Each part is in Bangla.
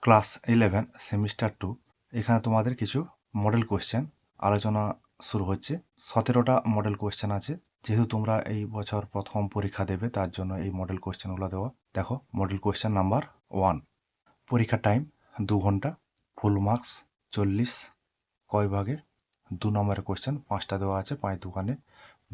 ক্লাস 11 সেমিস্টার 2 এখানে তোমাদের কিছু মডেল কোশ্চেন আলোচনা শুরু হচ্ছে। 17টা মডেল কোশ্চেন আছে। যেহেতু তোমরা এই বছর প্রথম পরীক্ষা দেবে তার জন্য এই মডেল কোশ্চেনগুলো দেওয়া। দেখো মডেল কোশ্চেন নাম্বার 1, পরীক্ষার টাইম 2 ঘন্টা, ফুল মার্কস 40, কয় ভাগে? 2 নম্বরের কোশ্চেন 5টা দেওয়া আছে, 5 দুগুণে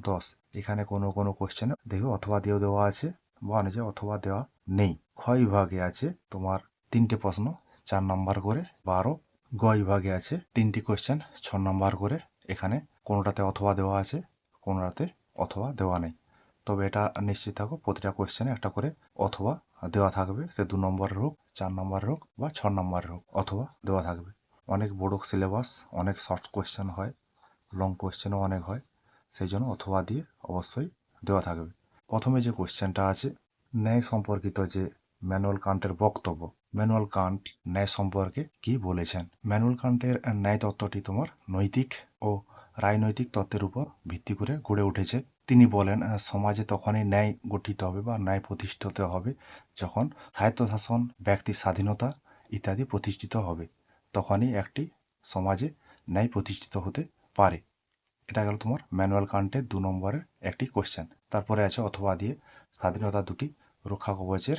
10। এখানে কোনো কোনো কোশ্চেনে দেখবে অথবা দিয়েও দেওয়া আছে বা যে অথবা দেওয়া নেই। ক্ষয় বিভাগে আছে তোমার 3টে প্রশ্ন 4 নাম্বার করে 12। গ বিভাগে আছে 3টি কোশ্চেন 6 নাম্বার করে। এখানে কোনোটাতে অথবা দেওয়া আছে, কোনোটাতে অথবা দেওয়া নেই। তবে এটা নিশ্চিত থাকো প্রতিটা কোশ্চেনে একটা করে অথবা দেওয়া থাকবে, সে 2 নম্বরের হোক, 4 নম্বরের হোক বা 6 নম্বরের হোক, অথবা দেওয়া থাকবে। অনেক বড় সিলেবাস, অনেক শর্ট কোশ্চেন হয়, লং কোশ্চেনও অনেক হয়, সেই জন্য অথবা দিয়ে অবশ্যই দেওয়া থাকবে। প্রথমে যে কোশ্চেনটা আছে, ন্যায় সম্পর্কিত যে ম্যানুয়াল কান্টের বক্তব্য। ম্যানুয়াল কান্ট ন্যায় সম্পর্কে কি বলেছেন? ম্যানুয়াল কান্টের ন্যায় তত্ত্বটি তোমার নৈতিক ও রাজনৈতিক তত্ত্বের উপর ভিত্তি করে গড়ে উঠেছে। তিনি বলেন সমাজে তখনই ন্যায় গঠিত হবে বা ন্যায় প্রতিষ্ঠিত হবে যখন স্বায়ত্তশাসন, ব্যক্তির স্বাধীনতা ইত্যাদি প্রতিষ্ঠিত হবে, তখনই একটি সমাজে ন্যায় প্রতিষ্ঠিত হতে পারে। এটা গেল তোমার ম্যানুয়াল কান্টের 2 নম্বরের একটি কোশ্চেন। তারপরে আছে অথবা দিয়ে স্বাধীনতা দুটি রক্ষা কবচের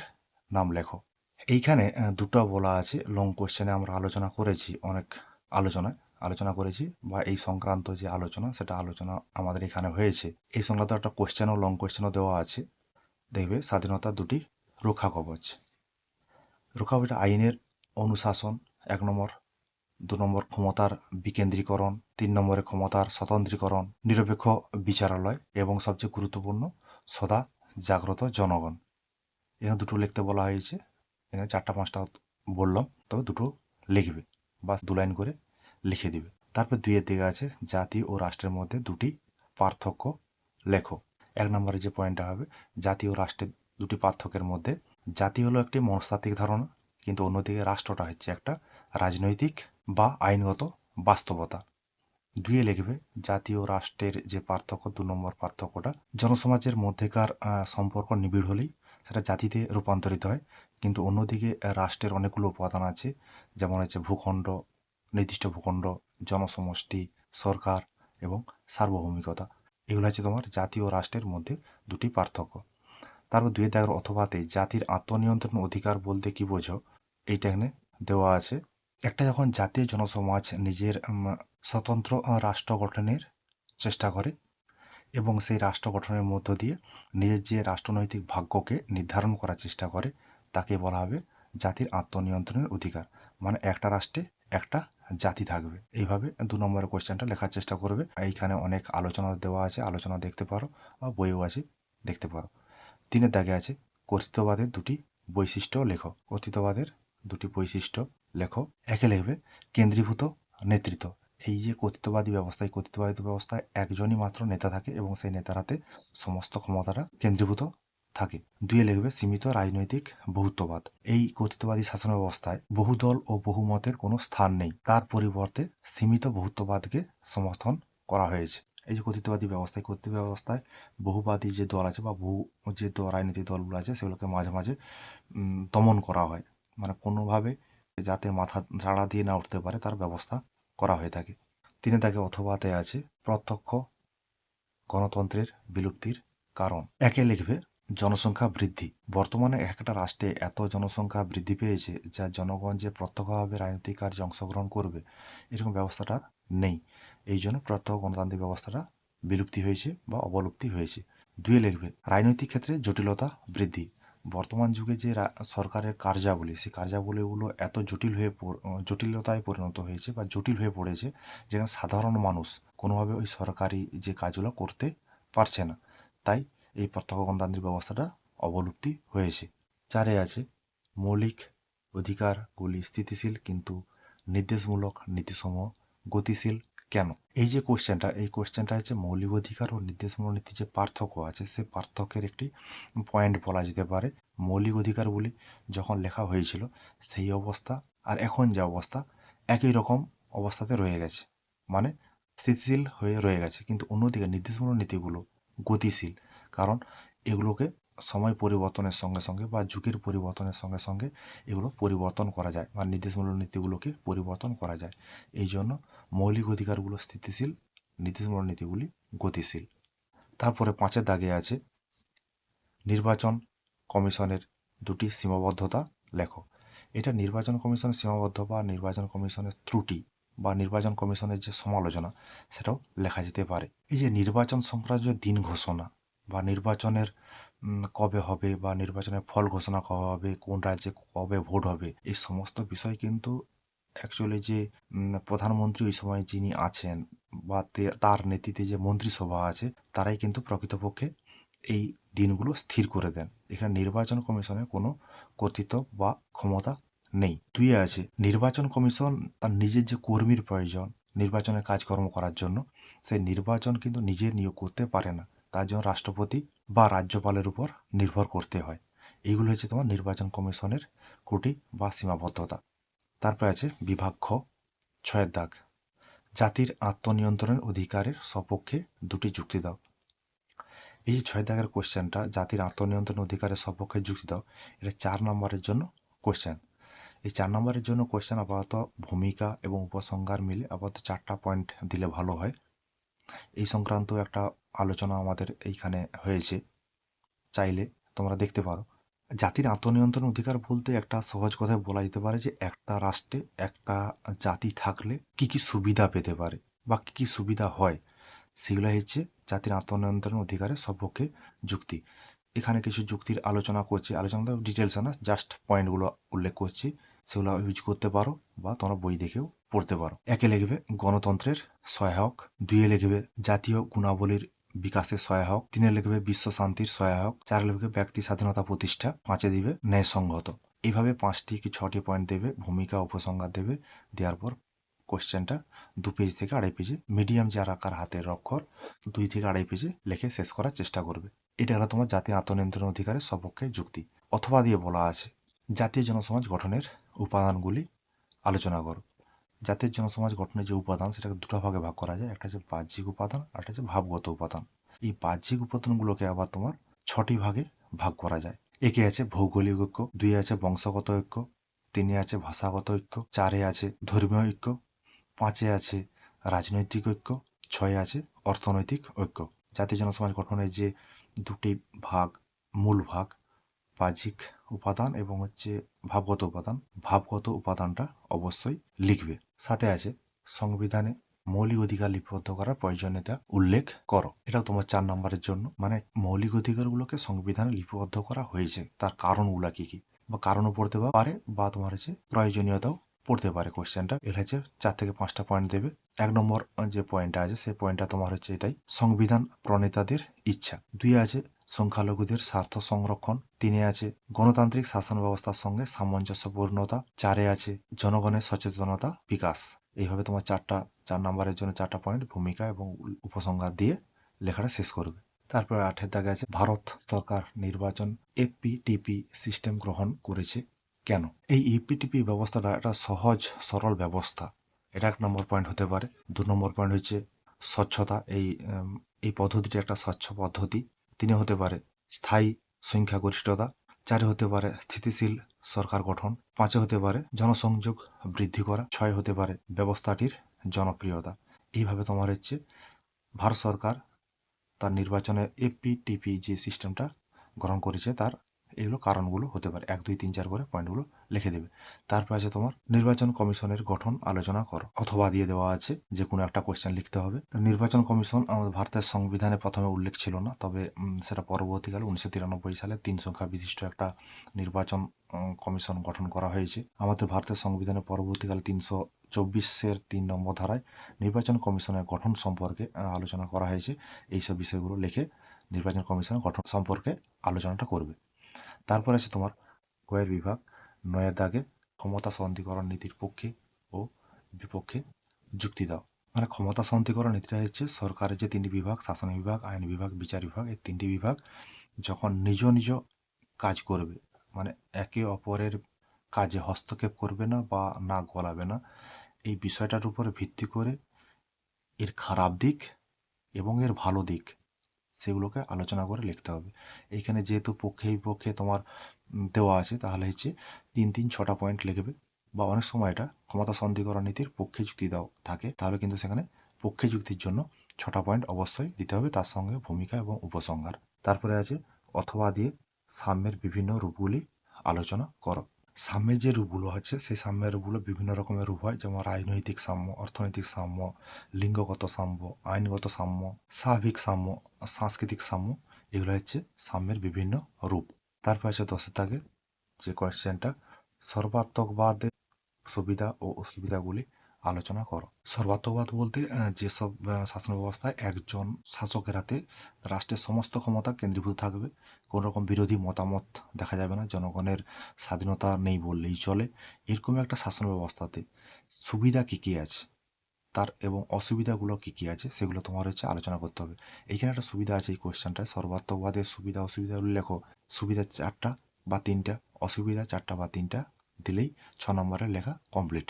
নাম লেখো। এইখানে দুটো বলা আছে, লং কোশ্চেনে আমরা আলোচনা করেছি, অনেক আলোচনা করেছি বা এই সংক্রান্ত যে আলোচনা সেটা আলোচনা আমাদের এখানে হয়েছে। এই সংক্রান্ত একটা কোশ্চেনও লং কোশ্চেনও দেওয়া আছে। দেখবে স্বাধীনতা দুটি রক্ষা কবচ। রক্ষা কবচ আইনের অনুশাসন 1 নম্বর, 2 নম্বর ক্ষমতার বিকেন্দ্রীকরণ, 3 নম্বরে ক্ষমতার স্বতন্ত্রীকরণ, নিরপেক্ষ বিচারালয় এবং সবচেয়ে গুরুত্বপূর্ণ সদা জাগ্রত জনগণ। এখানে দুটো লিখতে বলা হয়েছে। এখানে 4টা 5টা বললাম, তবে দুটো লিখবে বা 2 লাইন করে লিখে দিবে। তারপর 2 এর দিকে আছে জাতি ও রাষ্ট্রের মধ্যে দুটি পার্থক্য লেখো। 1 নম্বরে যে পয়েন্টটা হবে, জাতি ও রাষ্ট্রের দুটি পার্থক্যের মধ্যে জাতি হলো একটি মনস্তাত্ত্বিক ধারণা, কিন্তু অন্যদিকে রাষ্ট্রটা হচ্ছে একটা রাজনৈতিক বা আইনগত বাস্তবতা। 2 এ লিখবে জাতি ও রাষ্ট্রের যে পার্থক্য, 2 নম্বর পার্থক্যটা, জনসমাজের মধ্যেকার সম্পর্ক নিবিড় হলেই সেটা জাতিতে রূপান্তরিত হয়, কিন্তু অন্যদিকে রাষ্ট্রের অনেকগুলো উপাদান আছে, যেমন হচ্ছে ভূখণ্ড, নির্দিষ্ট ভূখণ্ড, জনসমষ্টি, সরকার এবং সার্বভৌমিকতা। এগুলো হচ্ছে তোমার জাতি ও রাষ্ট্রের মধ্যে দুটি পার্থক্য। তারপর 2 এর অথবাতে জাতির আত্মনিয়ন্ত্রণ অধিকার বলতে কি বোঝো, এইটা এখানে দেওয়া আছে। একটা যখন জাতীয় জনসমাজ নিজের স্বতন্ত্র রাষ্ট্র গঠনের চেষ্টা করে এবং সেই রাষ্ট্র গঠনের মধ্য দিয়ে নিজের যে রাষ্ট্রনৈতিক ভাগ্যকে নির্ধারণ করার চেষ্টা করে, তাকে বলা হবে জাতির আত্মনিয়ন্ত্রণের অধিকার। মানে একটা রাষ্ট্রে একটা জাতি থাকবে। এইভাবে 2 নম্বরের কোশ্চেনটা লেখার চেষ্টা করবে। এইখানে অনেক আলোচনা দেওয়া আছে, আলোচনা দেখতে পারো বা বইও আছে, দেখতে পারো। 3 এর দাগে আছে কর্তৃত্ববাদের দুটি বৈশিষ্ট্য লেখো। কর্তৃত্ববাদের দুটি বৈশিষ্ট্য লেখো। একে লিখবে কেন্দ্রীভূত নেতৃত্ব। এই যে কর্তৃত্ববাদী ব্যবস্থা, এই কর্তৃত্ববাদী ব্যবস্থায় একজনই মাত্র নেতা থাকে এবং সেই নেতার হাতে সমস্ত ক্ষমতাটা কেন্দ্রীভূত থাকে। 2 এ লিখবে সীমিত রাজনৈতিক বহুত্ববাদ। এই কর্তৃত্ববাদী শাসন ব্যবস্থায় বহুদল ও বহুমতের কোনো স্থান নেই, তার পরিবর্তে সীমিত বহুত্ববাদকে সমর্থন করা হয়েছে। এই যে কর্তৃত্ববাদী ব্যবস্থায় বহুবাদী যে দল আছে বা বহু যে রাজনৈতিক দলগুলো আছে সেগুলোকে মাঝে মাঝে দমন করা হয়, মানে কোনোভাবে যাতে মাথা ঝাড়া দিয়ে না উঠতে পারে তার ব্যবস্থা করা হয়ে থাকে। 3 তাকে অথবাতে আছে প্রত্যক্ষ গণতন্ত্রের বিলুপ্তির কারণ। একে লিখবে জনসংখ্যা বৃদ্ধি। বর্তমানে একটা রাষ্ট্রে এত জনসংখ্যা বৃদ্ধি পেয়েছে যা জনগণ যে প্রত্যক্ষভাবে রাজনৈতিক কার্যে অংশগ্রহণ করবে এরকম ব্যবস্থাটা নেই। এই জন্য প্রত্যক্ষ গণতান্ত্রিক ব্যবস্থাটা বিলুপ্তি হয়েছে বা অবলুপ্তি হয়েছে। 2 এ লিখবে রাজনৈতিক ক্ষেত্রে জটিলতা বৃদ্ধি। বর্তমান যুগে যে সরকারের কার্যাবলী, সেই কার্যাবলীগুলো এত জটিলতায় পরিণত হয়েছে বা জটিল হয়ে পড়েছে, যেখানে সাধারণ মানুষ কোনোভাবে ওই সরকারি যে কাজগুলো করতে পারছে না। তাই এই প্রত্যক্ষ গণতান্ত্রিক ব্যবস্থাটা অবলুপ্তি হয়েছে। 4 এ আছে মৌলিক অধিকারগুলি স্থিতিশীল কিন্তু নির্দেশমূলক নীতিসমূহ গতিশীল কেন? এই যে কোশ্চেনটা, এই কোশ্চেনটা হচ্ছে মৌলিক অধিকার ও নির্দেশমূলক নীতির যে পার্থক্য আছে সেই পার্থক্যের একটি পয়েন্ট বলা যেতে পারে। মৌলিক অধিকারগুলি যখন লেখা হয়েছিল সেই অবস্থা আর এখন যে অবস্থা একই রকম অবস্থাতে রয়ে গেছে, মানে স্থিতিশীল হয়ে রয়ে গেছে, কিন্তু অন্যদিকে নির্দেশমূলক নীতিগুলো গতিশীল, কারণ এগুলোকে সময় পরিবর্তনের সঙ্গে সঙ্গে বা যুগের পরিবর্তনের সঙ্গে সঙ্গে এগুলো পরিবর্তন করা যায় বা নির্দেশমূলক নীতিগুলোকে পরিবর্তন করা যায়। এই জন্য মৌলিক অধিকারগুলো স্থিতিশীল, নির্দেশমূলক নীতিগুলি গতিশীল। তারপরে 5-এর দাগে আছে নির্বাচন কমিশনের দুটি সীমাবদ্ধতা লেখো। এটা নির্বাচন কমিশনের সীমাবদ্ধ বা নির্বাচন কমিশনের ত্রুটি বা নির্বাচন কমিশনের যে সমালোচনা সেটাও লেখা যেতে পারে। এই যে নির্বাচন সংক্রান্ত দিন ঘোষণা বা নির্বাচনের কবে হবে বা নির্বাচনের ফল ঘোষণা কবে হবে, কোন রাজ্যে কবে ভোট হবে, এই সমস্ত বিষয় কিন্তু অ্যাকচুয়ালি যে প্রধানমন্ত্রী ওই সময় যিনি আছেন বা তার নেতৃত্বে যে মন্ত্রিসভা আছে তারাই কিন্তু প্রকৃতপক্ষে এই দিনগুলো স্থির করে দেন। এখানে নির্বাচন কমিশনের কোনো কর্তৃত্ব বা ক্ষমতা নেই। 2 আছে নির্বাচন কমিশন তার নিজের যে কর্মীর প্রয়োজন নির্বাচনের কাজকর্ম করার জন্য, সেই নির্বাচন কিন্তু নিজে নিয়োগ করতে পারে না। তার জন্য রাষ্ট্রপতি বা রাজ্যপালের উপর নির্ভর করতে হয়। এইগুলো হচ্ছে তোমার নির্বাচন কমিশনের ত্রুটি বা সীমাবদ্ধতা। তারপরে আছে বিভাগ খ, 6-এর দাগ জাতির আত্মনিয়ন্ত্রণের অধিকারের সপক্ষে দুটি যুক্তি দাও। এই যে 6 দাগের কোশ্চেনটা জাতির আত্মনিয়ন্ত্রণ অধিকারের সপক্ষে যুক্তি দাও, এটা 4 নম্বরের জন্য কোশ্চেন। এই 4 নম্বরের জন্য কোশ্চেন আপাতত ভূমিকা এবং উপসংহার মিলে আপাতত 4টা পয়েন্ট দিলে ভালো হয়। এই সংক্রান্ত একটা আলোচনা আমাদের এইখানে হয়েছে, চাইলে তোমরা দেখতে পারো। জাতির আত্মনিয়ন্ত্রণ অধিকার বলতে একটা সহজ কথায় বলা যেতে পারে যে একটা রাষ্ট্রে একটা জাতি থাকলে কি কি সুবিধা পেতে পারে বা কি কি সুবিধা হয়, সেগুলো হচ্ছে জাতির আত্মনিয়ন্ত্রণ অধিকারের সপক্ষে যুক্তি। এখানে কিছু যুক্তির আলোচনা করছি, আলোচনা তো ডিটেলসে না, জাস্ট পয়েন্টগুলো উল্লেখ করছি, সেগুলো ইউজ করতে পারো বা তোমরা বই দেখেও পড়তে পারো। 1-এ লিখবে গণতন্ত্রের সহায়ক, 2-এ লিখবে জাতীয় গুণাবলীর বিকাশের সহায়ক, 3-এ লিখবে বিশ্ব শান্তির সহায়ক, 4-এ লিখবে ব্যক্তি স্বাধীনতা প্রতিষ্ঠা, 5-এ দিবে ন্যায়সঙ্গত। এইভাবে 5টি কি 6টি পয়েন্ট দেবে, ভূমিকা উপসংহার দেবে, দেওয়ার পর কোশ্চেনটা 2 পেজ থেকে 2.5 পেজে মিডিয়াম যে আকার হাতের অক্ষর 2 থেকে 2.5 পেজে লিখে শেষ করার চেষ্টা করবে। এটা হলো তোমার জাতীয় আত্মনিয়ন্ত্রণ অধিকারের সপক্ষে যুক্তি। অথবা দিয়ে বলা আছে জাতীয় জনসমাজ গঠনের উপাদানগুলি আলোচনা করো। জাতীয় জনসমাজ গঠনের যে উপাদান সেটাকে দুটো ভাগে ভাগ করা যায়, একটা হচ্ছে বাহ্যিক উপাদান আর একটা হচ্ছে ভাবগত উপাদান। এই বাহ্যিক উপাদানগুলোকে আবার তোমার 6টি ভাগে ভাগ করা যায়। 1-এ আছে ভৌগোলিক ঐক্য, 2-এ আছে বংশগত ঐক্য, 3-এ আছে ভাষাগত ঐক্য, 4-এ আছে ধর্মীয় ঐক্য, 5-এ আছে রাজনৈতিক ঐক্য, 6-এ আছে অর্থনৈতিক ঐক্য। জাতীয় জনসমাজ গঠনের যে দুটি ভাগ, মূল ভাগ, বাহ্যিক উপাদান এবং হচ্ছে ভাবগত উপাদান, ভাবগত উপাদানটা অবশ্যই লিখবে। সাথে আছে সংবিধানে মৌলিক অধিকার লিপিবদ্ধ করার প্রয়োজনীয়তা উল্লেখ করো। এটাও তোমার 4 নম্বরের জন্য, মানে মৌলিক অধিকারগুলোকে সংবিধানে লিপিবদ্ধ করা হয়েছে, তার কারণগুলা কি কি, বা কারণও পড়তে পারে বা তোমার হচ্ছে প্রয়োজনীয়তাও পড়তে পারে কোশ্চেনটা। এর হচ্ছে 4 থেকে 5টা পয়েন্ট দেবে। 1 নম্বর যে পয়েন্টটা আছে সেই পয়েন্টটা তোমার হচ্ছে এটাই, সংবিধান প্রণেতাদের ইচ্ছা। 2-এ আছে সংখ্যালঘুদের স্বার্থ সংরক্ষণ, 3-এ আছে গণতান্ত্রিক শাসন ব্যবস্থার সঙ্গে সামঞ্জস্যপূর্ণতা, 4-এ আছে জনগণের সচেতনতা বিকাশ। এইভাবে তোমার 4 নম্বরের জন্য 4টা পয়েন্ট ভূমিকা এবং উপসংহার দিয়ে লেখাটা শেষ করবে। তারপরে 8-এর দাগে আছে ভারত সরকার নির্বাচন এপিটিপি সিস্টেম গ্রহণ করেছে কেন। এই ইপিটিপি ব্যবস্থাটা একটা সহজ সরল ব্যবস্থা, এটা 1 নম্বর পয়েন্ট হতে পারে। 2 নম্বর পয়েন্ট হচ্ছে স্বচ্ছতা, এই পদ্ধতিটি একটা স্বচ্ছ পদ্ধতি। 3-এ হতে পারে স্থায়ী সংখ্যাগরিষ্ঠতা, 4-এ হতে পারে স্থিতিশীল সরকার গঠন, 5-এ হতে পারে জনসংযোগ বৃদ্ধি করা, 6-এ হতে পারে ব্যবস্থাটির জনপ্রিয়তা। এইভাবে তোমার হচ্ছে ভারত সরকার তার নির্বাচনে এপিটিপি যে সিস্টেমটা গ্রহণ করেছে তার এগুলো কারণগুলো হতে পারে। 1, 2, 3, 4 করে পয়েন্টগুলো লিখে দেবে। তারপর আছে তোমার নির্বাচন কমিশনের গঠন আলোচনা করো, অথবা দিয়ে দেওয়া আছে যে কোনো একটা কোশ্চেন লিখতে হবে। নির্বাচন কমিশন আমাদের ভারতের সংবিধানে প্রথমে উল্লেখ ছিল না, তবে সেটা পরবর্তীকালে 1993 সালে 3 সংখ্যা বিশিষ্ট একটা নির্বাচন কমিশন গঠন করা হয়েছে। আমাদের ভারতের সংবিধানে পরবর্তীকালে 324-এর 3 নম্বর ধারায় নির্বাচন কমিশনের গঠন সম্পর্কে আলোচনা করা হয়েছে। এইসব বিষয়গুলো লিখে নির্বাচন কমিশনের গঠন সম্পর্কে আলোচনাটা করবে। তারপর আছে তোমার কয়ের বিভাগ 9-এর দাগে ক্ষমতা সন্ধিকরণ নীতির পক্ষে ও বিপক্ষে যুক্তি দাও। মানে ক্ষমতা সন্ধিকরণ নীতিটা হচ্ছে সরকারের যে 3টি বিভাগ, শাসন বিভাগ, আইন বিভাগ, বিচার বিভাগ, এই 3টি বিভাগ যখন নিজ নিজ কাজ করবে, মানে একে অপরের কাজে হস্তক্ষেপ করবে না বা না গলাবে না, এই বিষয়টার উপরে ভিত্তি করে এর খারাপ দিক এবং এর ভালো দিক সেগুলোকে আলোচনা করে লিখতে হবে। এইখানে যেহেতু পক্ষে বিপক্ষে তোমার দেওয়া আছে, তাহলে হচ্ছে 3 6টা পয়েন্ট লিখবে। বা অনেক সময় এটা ক্ষমতা সন্ধিকরণ নীতির পক্ষে যুক্তি দাও থাকে, তাহলে কিন্তু সেখানে পক্ষে যুক্তির জন্য 6টা পয়েন্ট অবশ্যই দিতে হবে, তার সঙ্গে ভূমিকা এবং উপসংহার। তারপরে আছে অথবা দিয়ে সাম্যের বিভিন্ন রূপগুলি আলোচনা করো। সাম্যের যে রূপগুলো আছে, সেই সাম্যের রূপগুলো বিভিন্ন রকমের রূপ হয়, যেমন রাজনৈতিক সাম্য, অর্থনৈতিক সাম্য, লিঙ্গগত সাম্য, আইনগত সাম্য, সার্বিক সাম্য, সাংস্কৃতিক সাম্য। এগুলো হচ্ছে সাম্যের বিভিন্ন রূপ। তারপর আছে 10 দাগে যে কোয়েশ্চেনটা, সর্বাত্মকবাদের সুবিধা ও অসুবিধাগুলি আলোচনা করো। সর্বাত্মকবাদ বলতে যেসব শাসন ব্যবস্থায় একজন শাসকের হাতে রাষ্ট্রের সমস্ত ক্ষমতা কেন্দ্রীভূত থাকবে, কোনো রকম বিরোধী মতামত দেখা যাবে না, জনগণের স্বাধীনতা নেই বললেই চলে, এরকম একটা শাসন ব্যবস্থাতে সুবিধা কী কী আছে তার এবং অসুবিধাগুলো কী কী আছে সেগুলো তোমার হচ্ছে আলোচনা করতে হবে। এইখানে একটা সুবিধা আছে এই কোয়েশ্চেনটায়, সর্বাত্মকবাদের সুবিধা অসুবিধাগুলো লেখো। সুবিধা 4টা বা 3টা, অসুবিধা 4টা বা 3টা দিলেই 6 নম্বরের লেখা কমপ্লিট।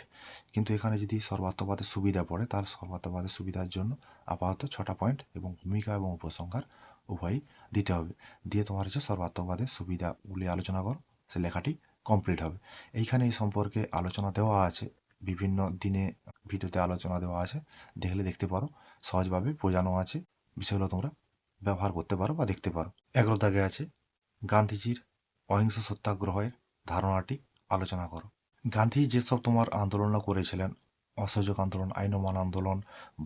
কিন্তু এখানে যদি সর্বাত্মকবাদের সুবিধা পড়ে, তাহলে সর্বাত্মকবাদের সুবিধার জন্য আপাতত 6টা পয়েন্ট এবং ভূমিকা এবং উপসংহার উভয়ই দিতে হবে। দিয়ে তোমার হচ্ছে সর্বাত্মকবাদের সুবিধাগুলি আলোচনা করো, সে লেখাটি কমপ্লিট হবে। এইখানে এই সম্পর্কে আলোচনা দেওয়া আছে, বিভিন্ন দিনে ভিডিওতে আলোচনা দেওয়া আছে, দেখলে দেখতে পারো, সহজভাবে বোঝানো আছে, বিষয়গুলো তোমরা ব্যবহার করতে পারো বা দেখতে পারো। 11 দাগে আছে গান্ধীজির অহিংস সত্যাগ্রহের ধারণাটি আলোচনা করো। গান্ধী যেসব তোমার আন্দোলন করেছিলেন, অসহযোগ আন্দোলন, আইন অমান্য আন্দোলন,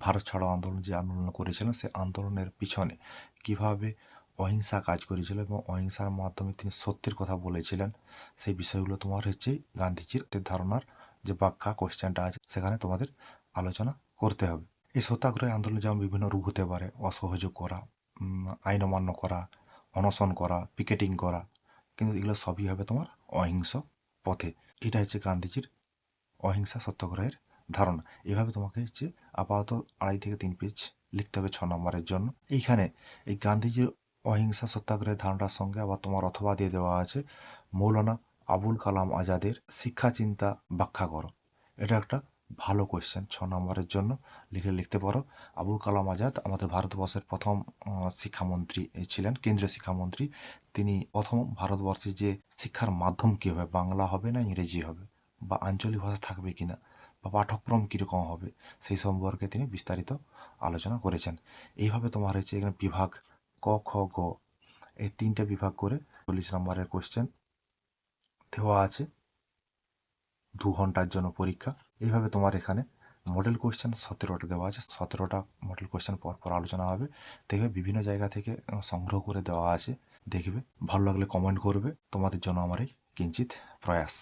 ভারত ছাড়ো আন্দোলন, যে আন্দোলন করেছিলেন, সে আন্দোলনের পিছনে কিভাবে অহিংসা কাজ করেছিল এবং অহিংসার মাধ্যমে তিনি সত্যের কথা বলেছিলেন, সেই বিষয়গুলো তোমার হচ্ছে গান্ধীজির ধারণার যে ব্যাখ্যা কোশ্চেনটা আছে সেখানে তোমাদের আলোচনা করতে হবে। এই সত্যাগ্রহ আন্দোলন যেমন বিভিন্ন রূপ হতে পারে, অসহযোগ করা, আইন অমান্য করা, অনশন করা, পিকেটিং করা, কিন্তু এগুলো সবই হবে তোমার অহিংস পথে। এটা হচ্ছে গান্ধীজির অহিংসা সত্যাগ্রহের ধারণা। এভাবে তোমাকে হচ্ছে আপাতত 2.5 থেকে 3 পেজ লিখতে হবে 6 নম্বরের জন্য। এইখানে এই গান্ধীজির অহিংসা সত্যাগ্রহের ধারণার সঙ্গে আবার তোমার অথবা দিয়ে দেওয়া আছে মৌলানা আবুল কালাম আজাদের শিক্ষা চিন্তা ব্যাখ্যা করো। এটা একটা ভালো কোয়েশ্চেন, 6 নম্বরের জন্য লিখতে পারো। আবুল কালাম আজাদ আমাদের ভারতবর্ষের প্রথম শিক্ষামন্ত্রী ছিলেন, কেন্দ্রীয় শিক্ষামন্ত্রী। তিনি প্রথম ভারতবর্ষে যে শিক্ষার মাধ্যম কী হবে, বাংলা হবে না ইংরেজি হবে, বা আঞ্চলিক ভাষা থাকবে কিনা, বা পাঠ্যক্রম কীরকম হবে, সেই সম্পর্কে তিনি বিস্তারিত আলোচনা করেছেন। এইভাবে তোমার হচ্ছে এখানে বিভাগ ক খ গ এই 3টে বিভাগ করে 40 নম্বরের কোয়েশ্চেন দেওয়া আছে, 2 ঘন্টার জন্য পরীক্ষা। এইভাবে তোমার এখানে মডেল কোয়েশ্চেন 17টা দেওয়া আছে, 17টা মডেল কোয়েশ্চেন পর আলোচনা হবে। দেখবে বিভিন্ন জায়গা থেকে সংগ্রহ করে দেওয়া আছে, দেখবে ভালো লাগলে কমেন্ট করবে। তোমাদের জন্য আমার এই কিঞ্চিত প্রয়াস।